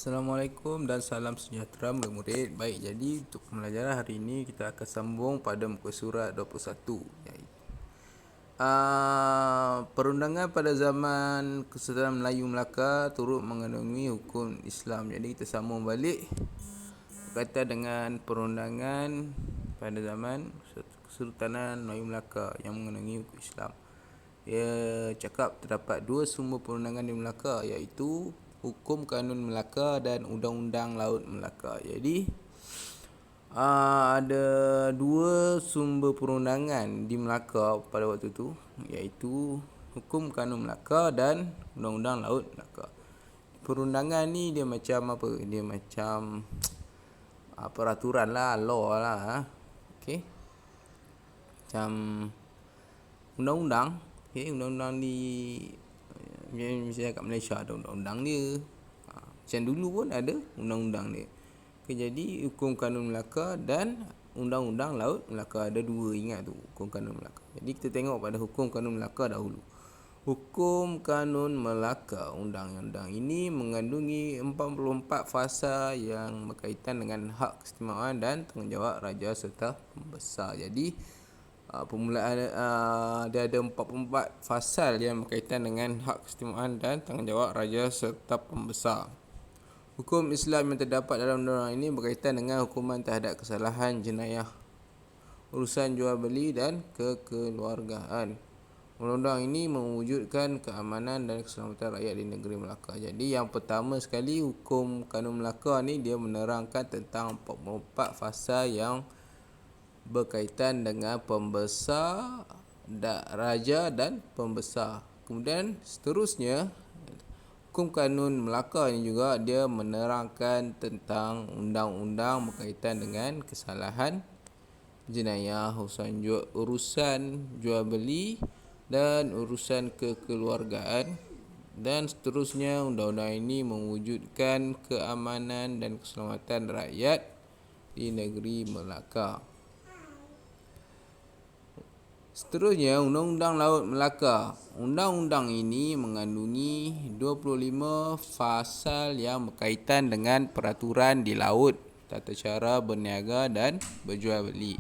Assalamualaikum dan salam sejahtera murid-murid. Baik, jadi untuk pembelajaran hari ini kita akan sambung pada muka surat 21. Perundangan pada zaman Kesultanan Melayu Melaka turut mengandungi hukum Islam. Jadi kita sambung balik berkaitan dengan perundangan pada zaman Kesultanan Melayu Melaka yang mengandungi hukum Islam. Dia cakap terdapat dua sumber perundangan di Melaka, iaitu Hukum Kanun Melaka dan Undang-Undang Laut Melaka. Jadi ada dua sumber perundangan di Melaka pada waktu itu, iaitu Hukum Kanun Melaka dan Undang-Undang Laut Melaka. Perundangan ni dia macam apa? Dia macam peraturan lah, law lah. Okey. Macam undang-undang. Okey, undang-undang di misalnya kat Malaysia ada undang-undang dia. Macam dulu pun ada undang-undang dia. Okay, jadi Hukum Kanun Melaka dan Undang-Undang Laut Melaka, ada dua, ingat tu, Hukum Kanun Melaka. Jadi kita tengok pada Hukum Kanun Melaka dahulu. Hukum Kanun Melaka, undang-undang ini mengandungi 44 fasa yang berkaitan dengan hak keistimewaan dan tanggungjawab raja serta pembesar. Jadi permulaan dia ada 44 fasal yang berkaitan dengan hak keistimewaan dan tanggungjawab raja serta pembesar. Hukum Islam yang terdapat dalam undang-undang ini berkaitan dengan hukuman terhadap kesalahan jenayah, urusan jual beli dan kekeluargaan. Undang-undang ini mewujudkan keamanan dan keselamatan rakyat di negeri Melaka. Jadi yang pertama sekali, Hukum Kanun Melaka ni dia menerangkan tentang 44 fasa yang berkaitan dengan pembesar, raja dan pembesar. Kemudian seterusnya, Hukum Kanun Melaka ini juga dia menerangkan tentang undang-undang berkaitan dengan kesalahan jenayah, urusan jual beli dan urusan kekeluargaan. Dan seterusnya, undang-undang ini mewujudkan keamanan dan keselamatan rakyat di negeri Melaka. Seterusnya, Undang-Undang Laut Melaka. Undang-undang ini mengandungi 25 fasal yang berkaitan dengan peraturan di laut, tata cara berniaga dan berjual beli.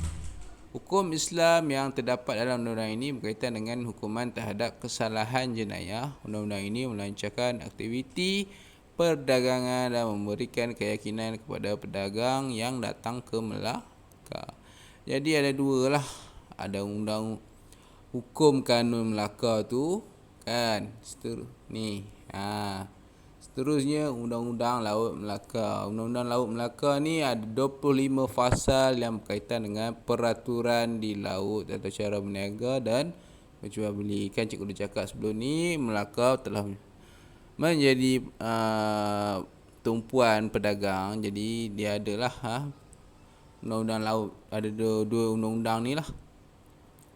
Hukum Islam yang terdapat dalam undang-undang ini berkaitan dengan hukuman terhadap kesalahan jenayah. Undang-undang ini melancarkan aktiviti perdagangan dan memberikan keyakinan kepada pedagang yang datang ke Melaka. Jadi ada dua lah. Ada Hukum Kanun Melaka tu kan. Seterusnya Undang-Undang Laut Melaka. Undang-Undang Laut Melaka ni ada 25 fasal yang berkaitan dengan peraturan di laut, tata cara berniaga dan berjual beli. Kan cikgu dah cakap sebelum ni, Melaka telah menjadi tumpuan pedagang. Jadi dia adalah undang-undang laut, ada dua undang-undang ni lah.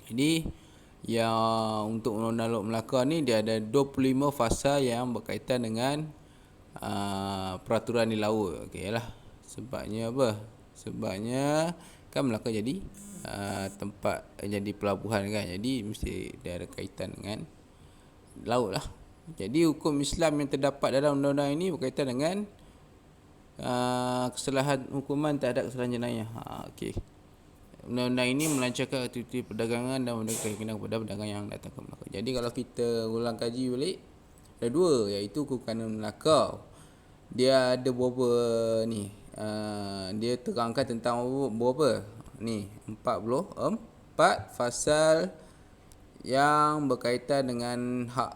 Jadi yang untuk undang-undang Laut Melaka ni dia ada 25 fasa yang berkaitan dengan peraturan di laut. Okeylah. Sebabnya apa? Sebabnya kan Melaka jadi tempat, jadi pelabuhan kan. Jadi mesti dia ada kaitan dengan laut lah. Jadi hukum Islam yang terdapat dalam undang-undang ini berkaitan dengan kesalahan hukuman terhadap kesalahan jenayah. Okey. Undang-undang ini melancarkan aktiviti perdagangan dan memberikan keyakinan kepada pedagang yang datang ke Melaka. Jadi kalau kita ulang kaji balik, ada dua, iaitu Hukum Kanun Melaka. Dia ada berapa ni? Dia terangkan tentang berapa? Ni, 44 fasal yang berkaitan dengan hak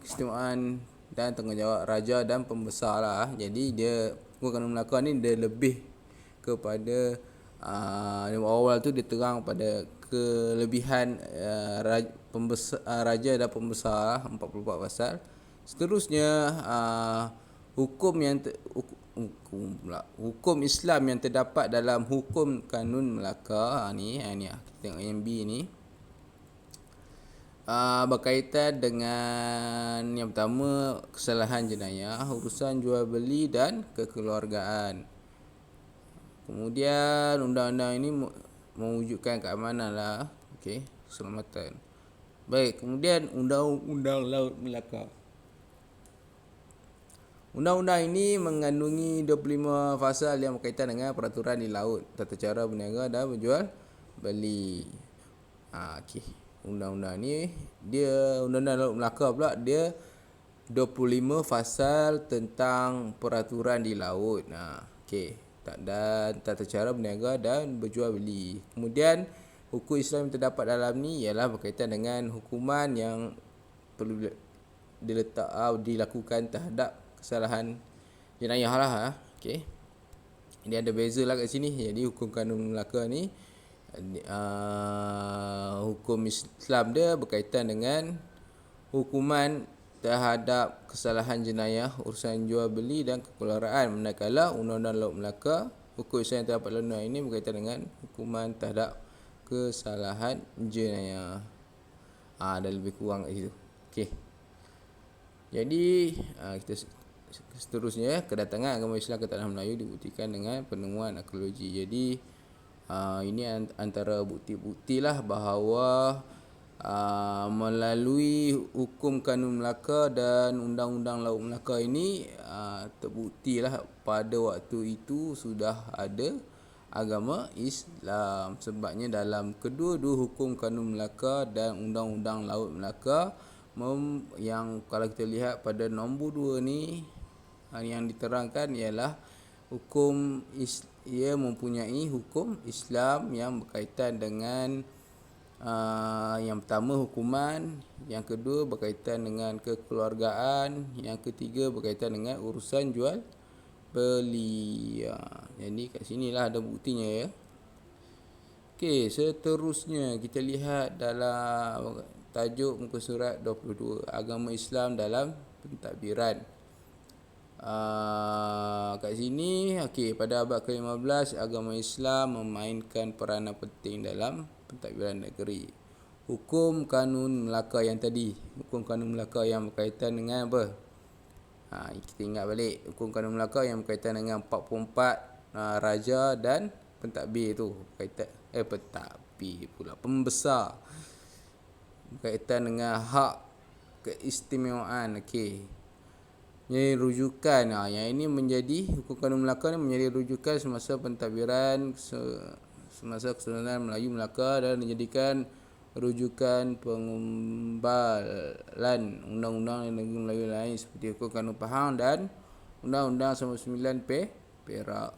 keistimewaan dan tanggungjawab raja dan pembesar lah. Jadi dia Hukum Kanun Melaka ni dia lebih kepada awal tu dia terang pada kelebihan raja dan pembesar, 44 pasal. Seterusnya hukum Islam yang terdapat dalam Hukum Kanun Melaka ni kita tengok yang B ni, berkaitan dengan yang pertama, kesalahan jenayah, urusan jual beli dan kekeluargaan. Kemudian undang-undang ini mewujudkan keamanan lah, okey, keselamatan. Baik, kemudian Undang-Undang Laut Melaka. Undang-undang ini mengandungi 25 pasal yang berkaitan dengan peraturan di laut, tata cara berniaga dan menjual beli. Okey. Undang-undang ni dia undang-undang laut Melaka pula dia 25 pasal tentang peraturan di laut. Okey. Dan tata cara berniaga dan berjual beli. Kemudian hukum Islam yang terdapat dalam ni ialah berkaitan dengan hukuman yang perlu dilakukan terhadap kesalahan jenayah lah. Okey. Dia ada beza lah kat sini. Jadi hukum kanun Melaka ni hukum Islam dia berkaitan dengan hukuman terhadap kesalahan jenayah, urusan jual beli dan kekeluargaan. Manakala Undang-Undang Laut Melaka, hukum Islam yang terdapat dalam undang ini berkaitan dengan hukuman terhadap kesalahan jenayah. Dan lebih kurang kat situ. Okey. Jadi kita seterusnya, kedatangan agama Islam ke tanah Melayu dibuktikan dengan penemuan arkeologi. Jadi ini antara bukti-bukti lah bahawa melalui hukum kanun Melaka dan undang-undang Laut Melaka ini terbuktilah pada waktu itu sudah ada agama Islam. Sebabnya dalam kedua-dua hukum kanun Melaka dan undang-undang Laut Melaka yang kalau kita lihat pada nombor 2 ni yang diterangkan ialah ia mempunyai hukum Islam yang berkaitan dengan yang pertama hukuman, yang kedua berkaitan dengan kekeluargaan, yang ketiga berkaitan dengan urusan jual beli. Jadi kat sinilah ada buktinya ya. Okey, seterusnya kita lihat dalam tajuk muka surat 22, agama Islam dalam pentadbiran. Kat sini pada abad ke-15 agama Islam memainkan peranan penting dalam pentadbiran negeri. Hukum kanun Melaka yang tadi, hukum kanun Melaka yang berkaitan dengan apa? Kita ingat balik hukum kanun Melaka yang berkaitan dengan 44 raja dan pentadbir tu, berkaitan pentadbir pula, pembesar, berkaitan dengan hak keistimewaan. Jadi rujukan yang ini menjadi hukum kanun Melaka ni menjadi rujukan semasa pentadbiran semasa Kesultanan Melayu Melaka dan dijadikan rujukan pengumbalan undang-undang negeri Melayu lain seperti hukum kanun Pahang dan undang-undang 99 Perak.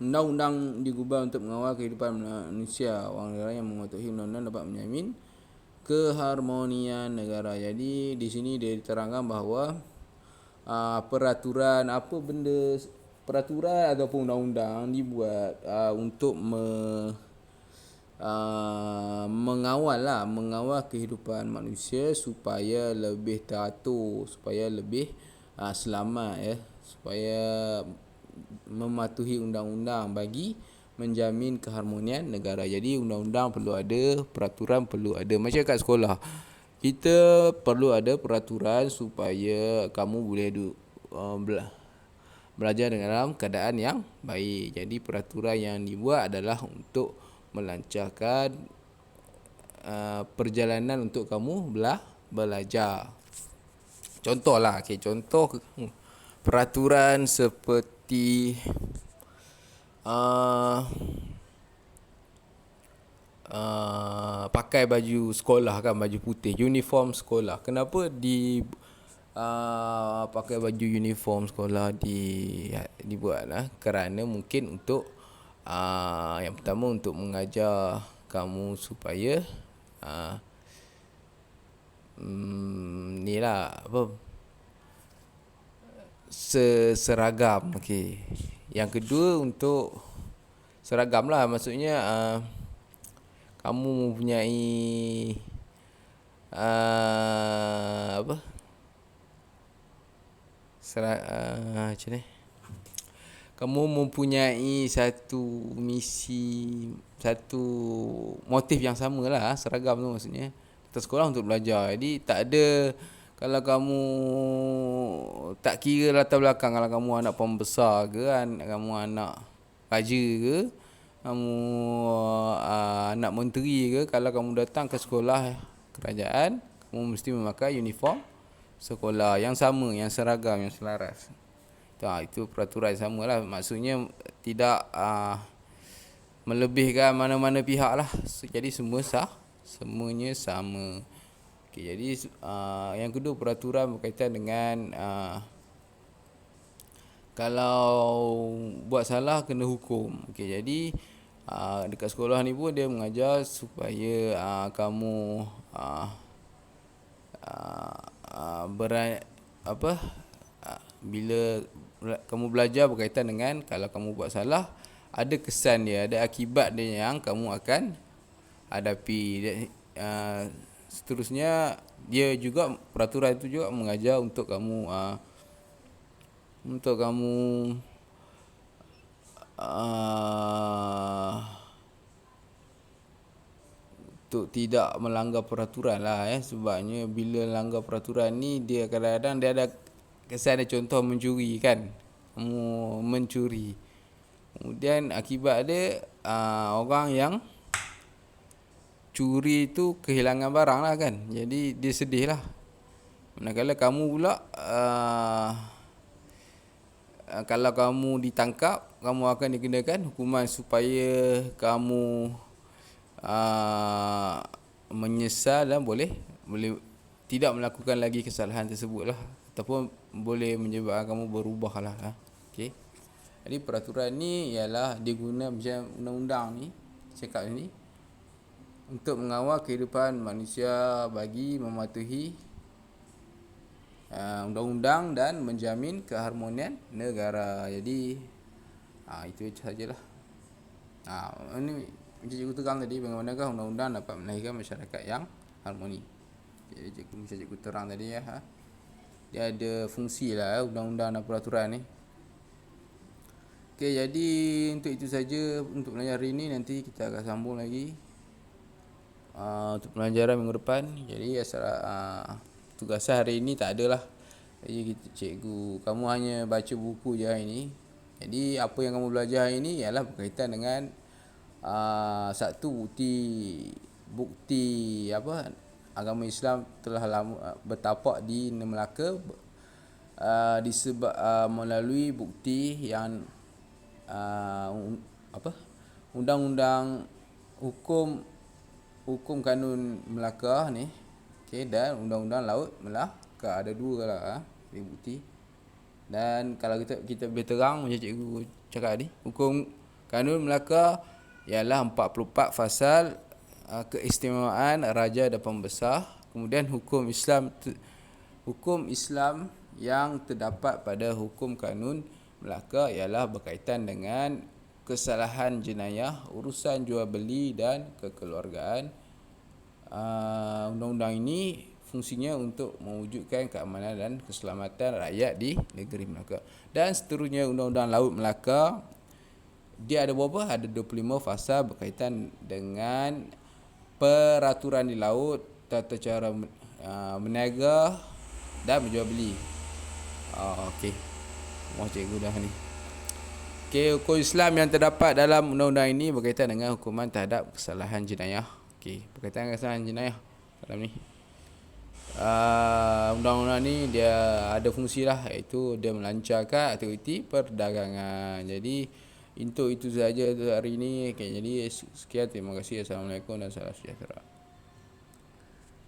Undang-undang digubah untuk mengawal kehidupan manusia. Orang negara yang mematuhi undang-undang dapat menjamin keharmonian negara. Jadi di sini dia diterangkan bahawa peraturan ataupun undang-undang dibuat untuk mengawal kehidupan manusia supaya lebih teratur, supaya lebih selamat ya, supaya mematuhi undang-undang bagi menjamin keharmonian negara. Jadi undang-undang perlu ada, peraturan perlu ada. Macam kat sekolah, kita perlu ada peraturan supaya kamu boleh belajar dalam keadaan yang baik. Jadi peraturan yang dibuat adalah untuk melancarkan perjalanan untuk kamu belajar. Contohlah, contoh peraturan seperti pakai baju sekolah kan, baju putih, uniform sekolah. Kenapa pakai baju uniform sekolah dibuat kerana mungkin untuk yang pertama untuk mengajar kamu supaya seragam. Yang kedua untuk seragam lah, maksudnya kamu mempunyai macam ni, kamu mempunyai satu misi, satu motif yang sama lah, seragam tu maksudnya kita sekolah untuk belajar. Jadi tak ada, kalau kamu tak kira latar belakang, kalau kamu anak pembesar ke, kamu anak raja ke, kamu anak menteri ke, kalau kamu datang ke sekolah kerajaan, kamu mesti memakai uniform sekolah yang sama, yang seragam, yang selaras. Itu peraturan yang sama lah. Maksudnya tidak melebihkan mana-mana pihak lah. Jadi semua sah, semuanya sama. Okay, jadi yang kedua, peraturan berkaitan dengan kalau buat salah kena hukum. Okay, jadi dekat sekolah ni pun dia mengajar supaya kamu bila kamu belajar berkaitan dengan kalau kamu buat salah, ada kesan dia, ada akibat dia yang kamu akan hadapi. Seterusnya dia juga, peraturan itu juga mengajar untuk kamu untuk tidak melanggar peraturan lah. Sebabnya bila langgar peraturan ni, dia kadang-kadang dia ada kesan dia, contoh mencuri kan, kamu mencuri, kemudian akibat dia orang yang curi tu kehilangan barang lah kan, jadi dia sedih lah. Manakala kamu pula kalau kamu ditangkap, kamu akan dikenakan hukuman supaya kamu menyesal dan boleh tidak melakukan lagi kesalahan tersebut lah, ataupun boleh menyebabkan kamu berubah lah. Okay. Jadi peraturan ni ialah diguna macam undang-undang ni, cakap ni, untuk mengawal kehidupan manusia bagi mematuhi undang-undang dan menjamin keharmonian negara. Jadi itu sajalah. Ini macam cikgu terang tadi, bagaimanakah undang-undang dapat melahirkan masyarakat yang harmoni. Jadi macam cikgu terang tadi dia ada fungsi lah undang-undang dan peraturan ni. Okey, jadi untuk itu saja untuk pelajaran hari ini. Nanti kita akan sambung lagi untuk pelajaran minggu depan. Jadi tugasan hari ini tak ada lah. Jadi cikgu, kamu hanya baca buku je hari ini. Jadi apa yang kamu belajar hari ini ialah berkaitan dengan satu bukti agama Islam telah lama bertapak di Melaka melalui bukti yang undang-undang hukum kanun Melaka ni, okey, dan undang-undang laut Melaka. Ada dua lah bukti. Dan kalau kita boleh terang macam cikgu cakap tadi, hukum kanun Melaka ialah 44 fasal keistimewaan raja dan pembesar. Kemudian hukum Islam yang terdapat pada hukum kanun Melaka ialah berkaitan dengan kesalahan jenayah, urusan jual beli dan kekeluargaan. Undang-undang ini fungsinya untuk mewujudkan keamanan dan keselamatan rakyat di negeri Melaka. Dan seterusnya, undang-undang laut Melaka, dia ada berapa? Ada 25 fasal berkaitan dengan peraturan di laut, tata cara berniaga dan menjual beli. Okey. Cikgu dah ni. Okey, hukum Islam yang terdapat dalam undang-undang ini berkaitan dengan hukuman terhadap kesalahan jenayah. Okey, berkaitan dengan kesalahan jenayah dalam ni. Undang-undang ni dia ada fungsi lah, iaitu dia melancarkan aktiviti perdagangan. Jadi untuk itu saja hari ini. Okay, jadi sekian, terima kasih. Assalamualaikum dan salam sejahtera.